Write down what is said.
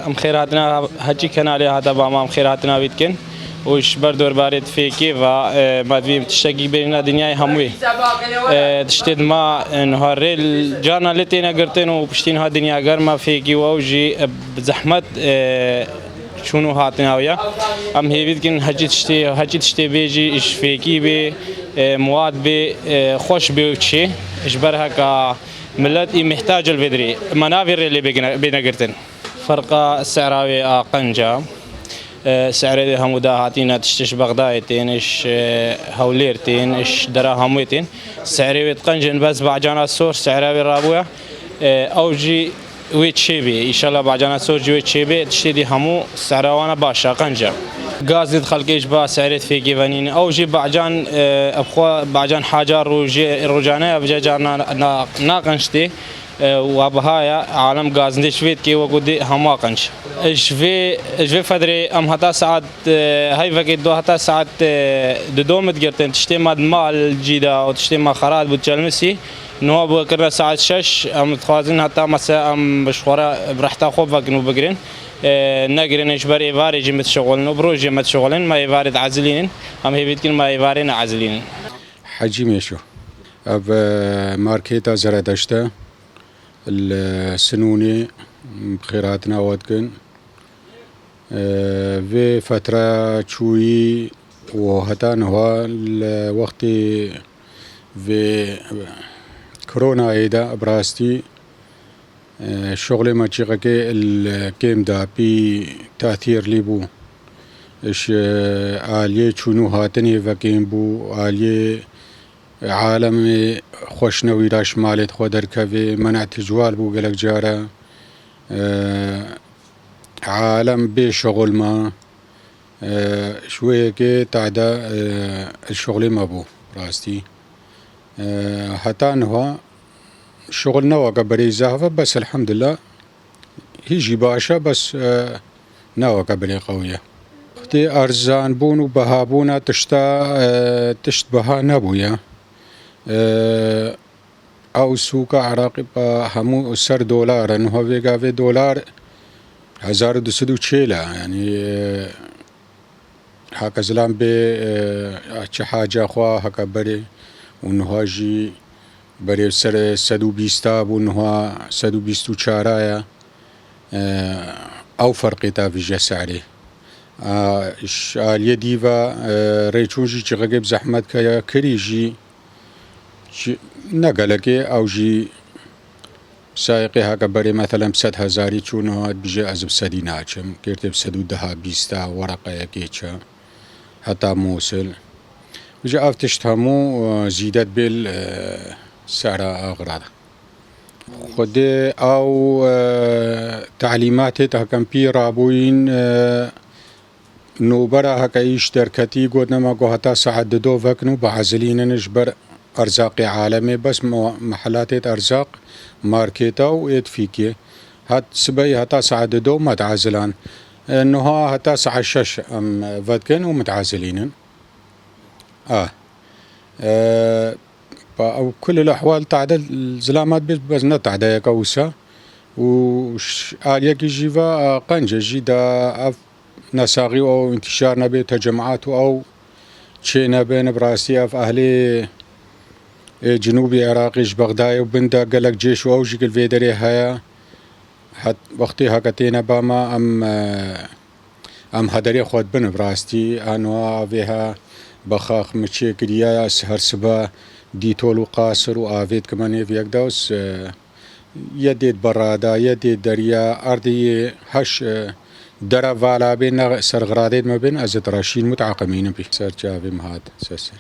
ام خيراتنا هجي كان عليها هذا بامام خيراتنا بيتكن وش بردور بارد فيكي و ما تبي تشتكي بيننا دنياي هموي تشتد ما نهار الجانا لتينا قرتين وبشتين ها دنيا قر ما فيكي ووجي بزحمة شنو هاتنا ويا ام هي بيتكن هجي تشتي بيجي ايش فيكي بي مواد بي خوش بي وشي ايش برها كا ملت محتاج الفدري منافر اللي بينا قرتين فرق السعراوي قنجة سعر همودا هاتينا تشتش بغدايتين إيش هوليرتين إيش دراهمويتين سعر قنجن بس بعجانا السور سعر رابويا أوجي ويتشيبي إن شاء الله بعجانا السور جي ويتشيبي تشتري همو سعروانا باشا قنجة غاز يدخل كيش با سعرت في جيفانين أوجي بعجان أبخوا بعجان حجار رجانا بجانا ناقنشتي وبهايا عالم غاز نشفيت كي وجودي هماقنش ايش في فدري ام هتا ساعات هاي فكيت دو هتا ساعات دوم تقرتن تشتي ماد مال جيدا او تشتي ما خرات بتجلمسي نو بكره ساعات 6 ام تخازن هتا مساء ام بشخوره برحتا خوب فكنو بقرين نقرن ايش بري فاري جمت شغلنا بروجي مت شغلن ما يفارد عزلين ام هي بيتكن ما يفارين عزلين حجي ميشو اب ماركيتا زردشتا السنوني بخيراتنا ودكن في فترة شوي وهتا نهوا الوقت في كورونا ايدا براستي شغلي ما تشيغكي الكيم دا بي تأثير ليبو اش آلية شنو هاتني فكيم بو آلية عالم خوشنوي راش مالت خودر كفي منع تجوال بو قلق جارة عالم بشغل ما شوية كي تعدى الشغل ما بو راستي حتى انه شغل نوا قبل زهفة بس الحمد لله هيجي باشا بس نوا قبل قوية اختي ارزان بون وبهابونا تشت بها نبويا او سوق عراقي همو سر دولار انه هو في دولار 1240 يعني هكا زلام بي حاجة خوا هكا بري وانه هاجي بري سر 120 وانه 124 او فرق تافي جسعري اليديفا ريتشوجي تغيب زحمت كيا كريجي نقلكي او جي سائقي هكا بري مثلا بسد هزاري چونو بيجي ازب سديناچم كيرتب سدو دها بيستا ورقه يكيچا حتى موصل بيجي افتشت همو زيدت بال سعر اغراض خدي او تعليمات هكا بي رابوين نوبرا هكا يشتركتي قدنا ما قو هتا ساعد دو فكنو بعزلين نجبر ارزاقي عالمي بس محلات ارزاق ماركيتا ويدفيكي هات سبي هتا ساعد دو متعزلان انه هتا ساعة 6 ام فكن ومتعزلين او كل الاحوال تعدل الزلامات بس نتعدى يكوسا وش آليك جيفا قنجة جيدا نساغي او انتشار نبي تجمعات او شينا بين براسي اف اهلي جنوبی عراقیش بغدای و بنده گلک جیش و اوجی گل ویدری هیا حت وقتی هکتینا باما ام هدری خود بن براستی انوا وها بخاخ مچی کریا هر سبا دیتول و قاصر و آوید کمانی فيك دوس يديد برادا يديد دريا أرضي هش درا فالا بين سرغراديد ما بين أزت راشين متعاقمين به سر جابي مهاد سسر